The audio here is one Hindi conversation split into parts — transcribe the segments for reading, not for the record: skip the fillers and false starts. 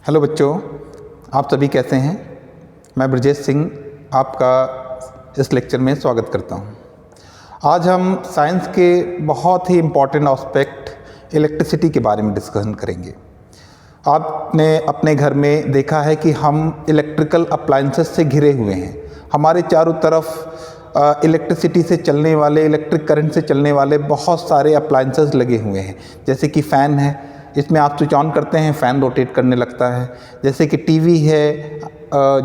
हेलो बच्चों, आप सभी कैसे हैं। मैं ब्रजेश सिंह आपका इस लेक्चर में स्वागत करता हूं। आज हम साइंस के बहुत ही इम्पॉर्टेंट एस्पेक्ट इलेक्ट्रिसिटी के बारे में डिस्कशन करेंगे। आपने अपने घर में देखा है कि हम इलेक्ट्रिकल अप्लायंसेस से घिरे हुए हैं। हमारे चारों तरफ इलेक्ट्रिसिटी से चलने वाले, इलेक्ट्रिक करंट से चलने वाले बहुत सारे अप्लायंसेस लगे हुए हैं। जैसे कि फ़ैन है, इसमें आप स्विच ऑन करते हैं, फ़ैन रोटेट करने लगता है। जैसे कि टीवी है,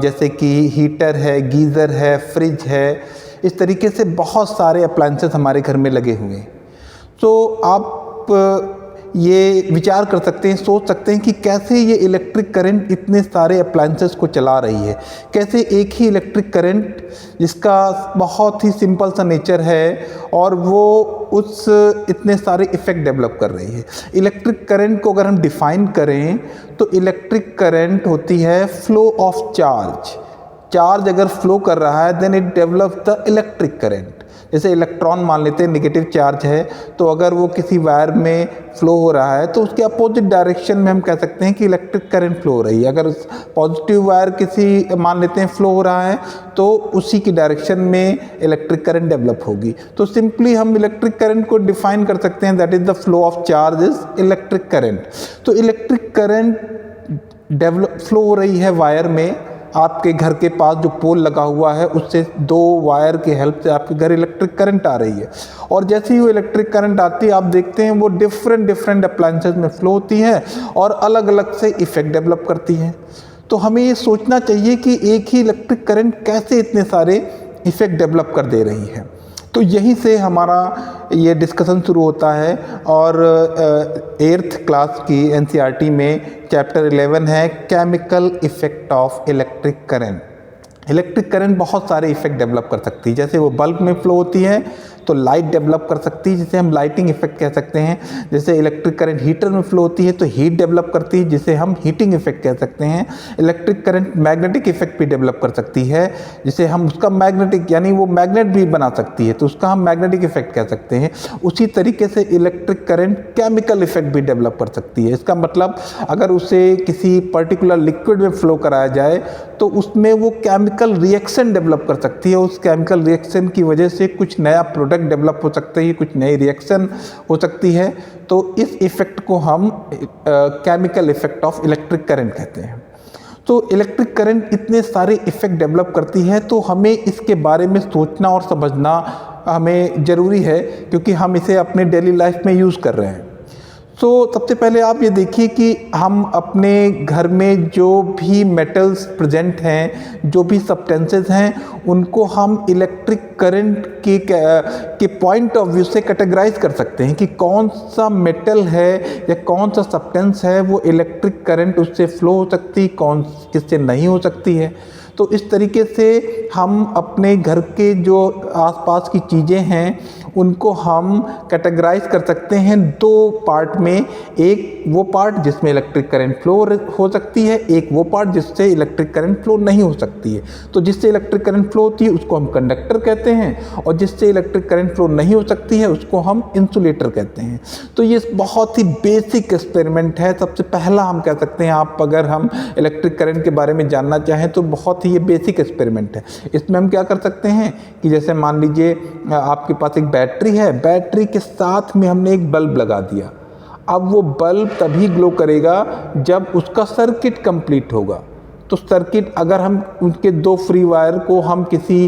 जैसे कि हीटर है, गीज़र है, फ्रिज है। इस तरीके से बहुत सारे अप्लायंसेस हमारे घर में लगे हुए हैं। तो आप ये विचार कर सकते हैं, सोच सकते हैं कि कैसे ये इलेक्ट्रिक करंट इतने सारे अप्लायंसेस को चला रही है। कैसे एक ही इलेक्ट्रिक करंट जिसका बहुत ही सिंपल सा नेचर है और वो उस इतने सारे इफ़ेक्ट डेवलप कर रही है। इलेक्ट्रिक करंट को अगर हम डिफ़ाइन करें तो इलेक्ट्रिक करंट होती है फ्लो ऑफ चार्ज। चार्ज अगर फ्लो कर रहा है then it develop the electric current. जैसे इलेक्ट्रॉन मान लेते हैं, नेगेटिव चार्ज है, तो अगर वो किसी वायर में फ्लो हो रहा है तो उसके अपोजिट डायरेक्शन में हम कह सकते हैं कि इलेक्ट्रिक करंट फ्लो हो रही है। अगर पॉजिटिव वायर किसी मान लेते हैं फ्लो हो रहा है तो उसी की डायरेक्शन में इलेक्ट्रिक करंट डेवलप होगी। तो सिंपली हम इलेक्ट्रिक करंट को डिफाइन कर सकते हैं, that is the flow of charge is electric current. तो इलेक्ट्रिक करंट डेवलप फ्लो हो रही है वायर में। आपके घर के पास जो पोल लगा हुआ है उससे दो वायर की हेल्प से आपके घर इलेक्ट्रिक करंट आ रही है। और जैसे ही वो इलेक्ट्रिक करंट आती है आप देखते हैं वो डिफरेंट अप्लायंसेस में फ्लो होती है और अलग अलग से इफ़ेक्ट डेवलप करती है। तो हमें ये सोचना चाहिए कि एक ही इलेक्ट्रिक करंट कैसे इतने सारे इफ़ेक्ट डेवलप कर दे रही है। तो यहीं से हमारा ये डिस्कशन शुरू होता है। और 8th क्लास की NCERT में चैप्टर 11 है chemical effect of electric current. Electric current बहुत सारे इफ़ेक्ट डेवलप कर सकती है। जैसे वो बल्ब में फ्लो होती है तो लाइट डेवलप कर सकती है, जिसे हम लाइटिंग इफेक्ट कह सकते हैं। जैसे इलेक्ट्रिक करंट हीटर में फ्लो होती है तो हीट डेवलप करती है, जिसे हम हीटिंग इफेक्ट कह सकते हैं। इलेक्ट्रिक करंट मैग्नेटिक इफेक्ट भी डेवलप कर सकती है, जिसे हम उसका मैग्नेटिक यानी वो मैग्नेट भी बना सकती है तो उसका हम मैग्नेटिक इफेक्ट कह सकते हैं। उसी तरीके से इलेक्ट्रिक करंट केमिकल इफेक्ट भी डेवलप कर सकती है। इसका मतलब अगर उसे किसी पर्टिकुलर लिक्विड में फ्लो कराया जाए तो उसमें वो केमिकल रिएक्शन डेवलप कर सकती है। उस केमिकल रिएक्शन की वजह से कुछ नया प्रोडक्ट डेवलप हो सकता है, कुछ नई रिएक्शन हो सकती है। तो इस इफेक्ट को हम chemical effect of electric current कहते हैं। तो इलेक्ट्रिक करंट इतने सारे इफेक्ट डेवलप करती है तो हमें इसके बारे में सोचना और समझना हमें ज़रूरी है, क्योंकि हम इसे अपने डेली लाइफ में यूज़ कर रहे हैं। तो सबसे पहले आप ये देखिए कि हम अपने घर में जो भी मेटल्स प्रेजेंट हैं, जो भी सब्सटेंसेस हैं, उनको हम इलेक्ट्रिक करंट के पॉइंट ऑफ व्यू से कैटेगराइज कर सकते हैं कि कौन सा मेटल है या कौन सा सब्सटेंस है वो इलेक्ट्रिक करंट उससे फ्लो हो सकती, कौन किससे नहीं हो सकती है। तो इस तरीके से हम अपने घर के जो आसपास की चीज़ें हैं उनको हम कैटेगराइज कर सकते हैं दो पार्ट में। एक वो पार्ट जिसमें इलेक्ट्रिक करंट फ्लो हो सकती है, एक वो पार्ट जिससे इलेक्ट्रिक करंट फ्लो नहीं हो सकती है। तो जिससे इलेक्ट्रिक करंट फ्लो होती है उसको हम कंडक्टर कहते हैं, और जिससे इलेक्ट्रिक करंट फ्लो नहीं हो सकती है उसको हम इंसुलेटर कहते हैं। तो ये बहुत ही बेसिक एक्सपेरिमेंट है। सबसे पहला हम कह सकते हैं, आप अगर हम इलेक्ट्रिक करंट के बारे में जानना चाहें तो बहुत ही ये बेसिक एक्सपेरिमेंट है। इसमें हम क्या कर सकते हैं कि जैसे मान लीजिए आपके पास एक बैटरी है, बैटरी के साथ में हमने एक बल्ब लगा दिया। अब वो बल्ब तभी ग्लो करेगा जब उसका सर्किट कंप्लीट होगा। तो सर्किट अगर हम उनके दो फ्री वायर को हम किसी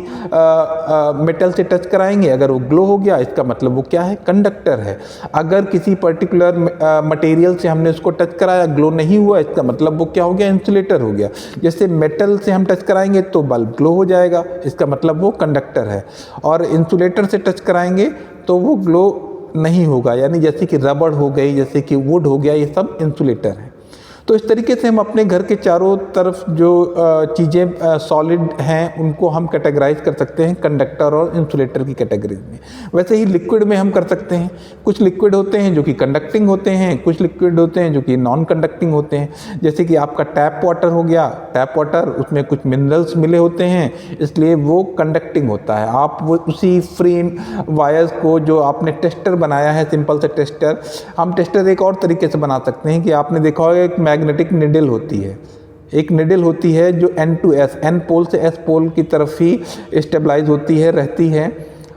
मेटल से टच कराएंगे, अगर वो ग्लो हो गया इसका मतलब वो क्या है, कंडक्टर है। अगर किसी पर्टिकुलर मटेरियल से हमने उसको टच कराया, ग्लो नहीं हुआ, इसका मतलब वो क्या हो गया, इंसुलेटर हो गया। जैसे मेटल से हम टच कराएंगे तो बल्ब ग्लो हो जाएगा, इसका मतलब वो कंडक्टर है। और इंसुलेटर से टच कराएंगे तो वो ग्लो नहीं होगा, यानी जैसे कि रबड़ हो गई, जैसे कि वुड हो गया, ये सब इंसुलेटर है। तो इस तरीके से हम अपने घर के चारों तरफ जो चीज़ें सॉलिड हैं उनको हम कैटेगराइज कर सकते हैं कंडक्टर और इंसुलेटर की कैटेगरी में। वैसे ही लिक्विड में हम कर सकते हैं। कुछ लिक्विड होते हैं जो कि कंडक्टिंग होते हैं, कुछ लिक्विड होते हैं जो कि नॉन कंडक्टिंग होते हैं। जैसे कि आपका टैप वाटर हो गया, टैप वाटर उसमें कुछ मिनरल्स मिले होते हैं इसलिए वो कंडक्टिंग होता है। आप वो उसी फ्री वायर्स को जो आपने टेस्टर बनाया है, सिंपल से टेस्टर, हम टेस्टर एक और तरीके से बना सकते हैं कि आपने देखा होगा एक मैग्नेटिक निडल होती है। एक निडल होती है जो N to S, N पोल से S पोल की तरफ ही स्टेबलाइज होती है, रहती है,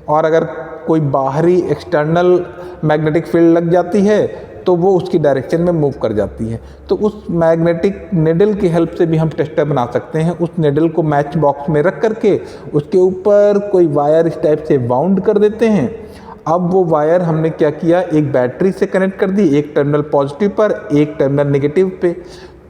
और अगर कोई बाहरी एक्सटर्नल मैग्नेटिक फील्ड लग जाती है तो वो उसकी डायरेक्शन में मूव कर जाती है। तो उस मैग्नेटिक निडल की हेल्प से भी हम टेस्टर बना सकते हैं। उस निडल को मैच बॉक्स में रख करके उसके ऊपर कोई वायर इस टाइप से वाउंड कर देते हैं। अब वो वायर हमने क्या किया, एक बैटरी से कनेक्ट कर दी, एक टर्मिनल पॉजिटिव पर, एक टर्मिनल नेगेटिव पे।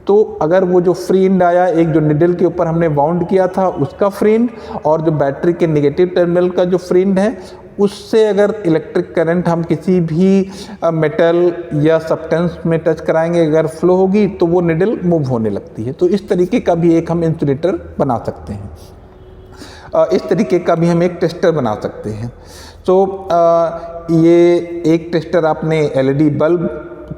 तो अगर वो जो फ्री एंड आया, एक जो निडल के ऊपर हमने वाउंड किया था उसका फ्री एंड, और जो बैटरी के नेगेटिव टर्मिनल का जो फ्री एंड है, उससे अगर इलेक्ट्रिक करंट हम किसी भी मेटल या सब्सटेंस में टच कराएंगे, अगर फ्लो होगी तो वो निडल मूव होने लगती है। तो इस तरीके का भी एक हम इंसुलेटर बना सकते हैं। इस तरीके का भी हम एक टेस्टर बना सकते हैं। तो ये एक टेस्टर आपने एलईडी बल्ब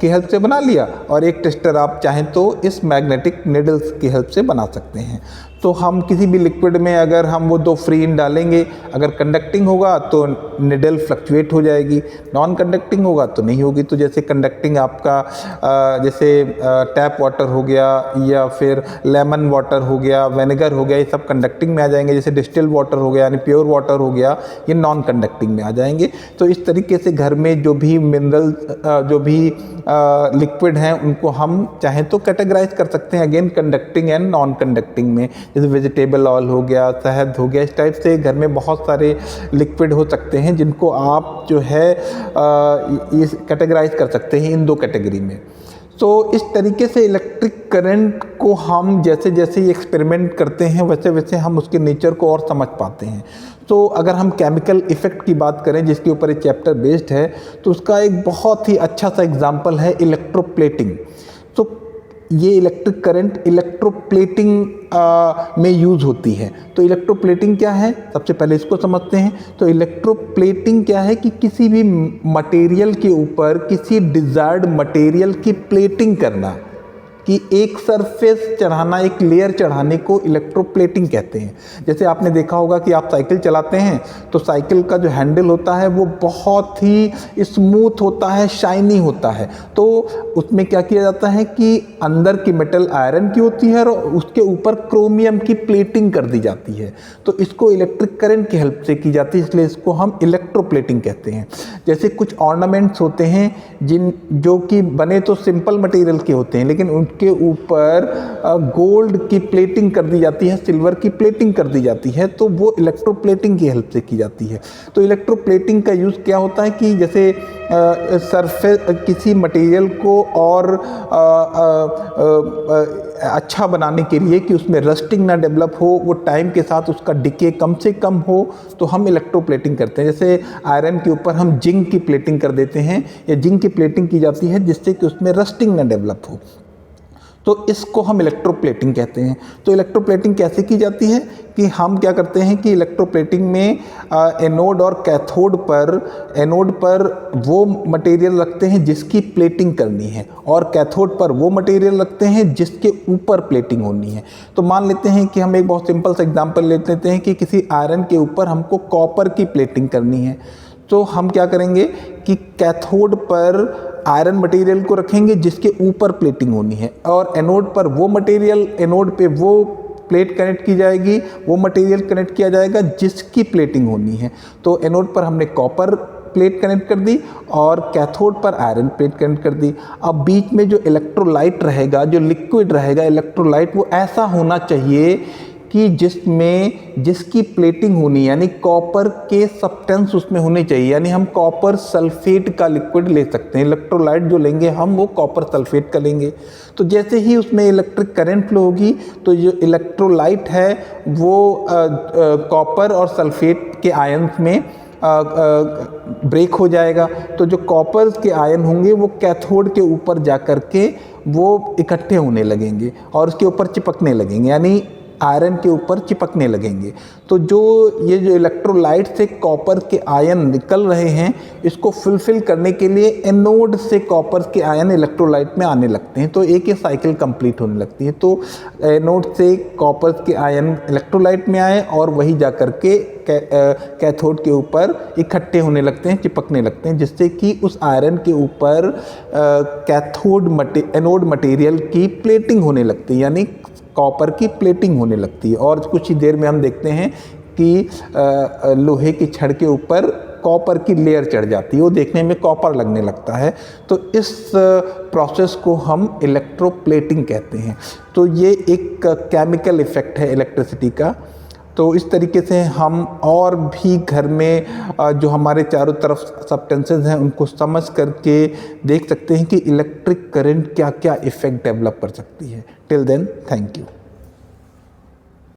की हेल्प से बना लिया, और एक टेस्टर आप चाहें तो इस मैग्नेटिक निडल्स की हेल्प से बना सकते हैं। तो हम किसी भी लिक्विड में अगर हम वो दो फ्री एंड डालेंगे, अगर कंडक्टिंग होगा तो निडल फ्लक्चुएट हो जाएगी, नॉन कंडक्टिंग होगा तो नहीं होगी। तो जैसे कंडक्टिंग आपका जैसे टैप वाटर हो गया, या फिर लेमन वाटर हो गया, विनेगर हो गया, ये सब कंडक्टिंग में आ जाएंगे। जैसे डिस्टिल्ड वाटर हो गया यानी प्योर वाटर हो गया, ये नॉन कंडक्टिंग में आ जाएंगे। तो इस तरीके से घर में जो भी मिनरल्स, जो भी लिक्विड हैं, उनको हम चाहें तो कैटेगराइज कर सकते हैं again conducting and non conducting में। जैसे वेजिटेबल ऑयल हो गया, शहद हो गया, इस टाइप से घर में बहुत सारे लिक्विड हो सकते हैं जिनको आप जो है ये कैटेगराइज कर सकते हैं इन दो कैटेगरी में। तो इस तरीके से इलेक्ट्रिक करंट को हम जैसे जैसे एक्सपेरिमेंट करते हैं वैसे वैसे हम उसके नेचर को और समझ पाते हैं। तो अगर हम केमिकल इफ़ेक्ट की बात करें, जिसके ऊपर ये चैप्टर बेस्ड है, तो उसका एक बहुत ही अच्छा सा एग्जांपल है इलेक्ट्रोप्लेटिंग। तो ये इलेक्ट्रिक करंट इलेक्ट्रोप्लेटिंग में यूज़ होती है। तो इलेक्ट्रोप्लेटिंग क्या है, सबसे पहले इसको समझते हैं। तो इलेक्ट्रोप्लेटिंग क्या है कि किसी भी मटेरियल के ऊपर किसी डिज़ायर्ड मटेरियल की प्लेटिंग करना, कि एक सरफेस चढ़ाना, एक लेयर चढ़ाने को इलेक्ट्रोप्लेटिंग कहते हैं। जैसे आपने देखा होगा कि आप साइकिल चलाते हैं तो साइकिल का जो हैंडल होता है वो बहुत ही स्मूथ होता है, शाइनी होता है। तो उसमें क्या किया जाता है कि अंदर की मेटल आयरन की होती है और उसके ऊपर क्रोमियम की प्लेटिंग कर दी जाती है। तो इसको इलेक्ट्रिक करंट की हेल्प से की जाती है, इसलिए इसको हम इलेक्ट्रोप्लेटिंग कहते हैं। जैसे कुछ ऑर्नामेंट्स होते हैं जो कि बने तो सिंपल मटेरियल के होते हैं, लेकिन के ऊपर गोल्ड की प्लेटिंग कर दी जाती है, सिल्वर की प्लेटिंग कर दी जाती है, तो वो इलेक्ट्रोप्लेटिंग की हेल्प से की जाती है। तो इलेक्ट्रोप्लेटिंग का यूज़ क्या होता है कि जैसे सरफेस किसी मटेरियल को और अच्छा बनाने के लिए कि उसमें रस्टिंग ना डेवलप हो, वो टाइम के साथ उसका डिके कम से कम हो, तो हम इलेक्ट्रोप्लेटिंग करते हैं। जैसे आयरन के ऊपर हम जिंक की प्लेटिंग कर देते हैं, या जिंक की प्लेटिंग की जाती है जिससे कि उसमें रस्टिंग ना डेवलप हो, तो इसको हम इलेक्ट्रोप्लेटिंग कहते हैं। तो इलेक्ट्रोप्लेटिंग कैसे की जाती है कि हम क्या करते हैं कि इलेक्ट्रोप्लेटिंग में एनोड और कैथोड पर वो मटेरियल रखते हैं जिसकी प्लेटिंग करनी है, और कैथोड पर वो मटेरियल रखते हैं जिसके ऊपर प्लेटिंग होनी है। तो मान लेते हैं कि हम एक बहुत सिंपल सा एग्जांपल ले लेते हैं कि किसी आयरन के ऊपर हमको कॉपर की प्लेटिंग करनी है। तो हम क्या करेंगे कि कैथोड पर आयरन मटेरियल को रखेंगे जिसके ऊपर प्लेटिंग होनी है, और एनोड पर वो मटेरियल, एनोड पे वो प्लेट कनेक्ट की जाएगी, वो मटेरियल कनेक्ट किया जाएगा जिसकी प्लेटिंग होनी है। तो एनोड पर हमने कॉपर प्लेट कनेक्ट कर दी और कैथोड पर आयरन प्लेट कनेक्ट कर दी। अब बीच में जो इलेक्ट्रोलाइट रहेगा, जो लिक्विड रहेगा इलेक्ट्रोलाइट, वो ऐसा होना चाहिए कि जिसकी प्लेटिंग होनी, यानी कॉपर के सब्सटेंस उसमें होने चाहिए। यानी हम कॉपर सल्फेट का लिक्विड ले सकते हैं, इलेक्ट्रोलाइट जो लेंगे हम वो कॉपर सल्फेट का लेंगे। तो जैसे ही उसमें इलेक्ट्रिक करंट फ्लो होगी तो जो इलेक्ट्रोलाइट है वो कॉपर और सल्फेट के आयन्स में ब्रेक हो जाएगा। तो जो कॉपर के आयन होंगे वो कैथोड के ऊपर जा कर के वो इकट्ठे होने लगेंगे और उसके ऊपर चिपकने लगेंगे, यानी आयरन के ऊपर चिपकने लगेंगे। तो ये जो इलेक्ट्रोलाइट से कॉपर के आयन निकल रहे हैं, इसको फुलफिल करने के लिए एनोड से कॉपर के आयन इलेक्ट्रोलाइट में आने लगते हैं, तो एक ये साइकिल कंप्लीट होने लगती है। तो एनोड से कॉपर के आयन इलेक्ट्रोलाइट में आए और वही जा कर के कैथोड के ऊपर इकट्ठे होने लगते हैं, चिपकने लगते हैं, जिससे कि उस आयरन के ऊपर एनोड मटेरियल की प्लेटिंग होने लगती है, यानी कॉपर की प्लेटिंग होने लगती है। और कुछ ही देर में हम देखते हैं कि लोहे की छड़ के ऊपर कॉपर की लेयर चढ़ जाती है, वो देखने में कॉपर लगने लगता है। तो इस प्रोसेस को हम इलेक्ट्रोप्लेटिंग कहते हैं। तो ये एक केमिकल इफ़ेक्ट है इलेक्ट्रिसिटी का। तो इस तरीके से हम और भी घर में जो हमारे चारों तरफ सब्सटेंसेस हैं उनको समझ करके देख सकते हैं कि इलेक्ट्रिक करंट क्या क्या इफ़ेक्ट डेवलप कर सकती है। Till then, thank you.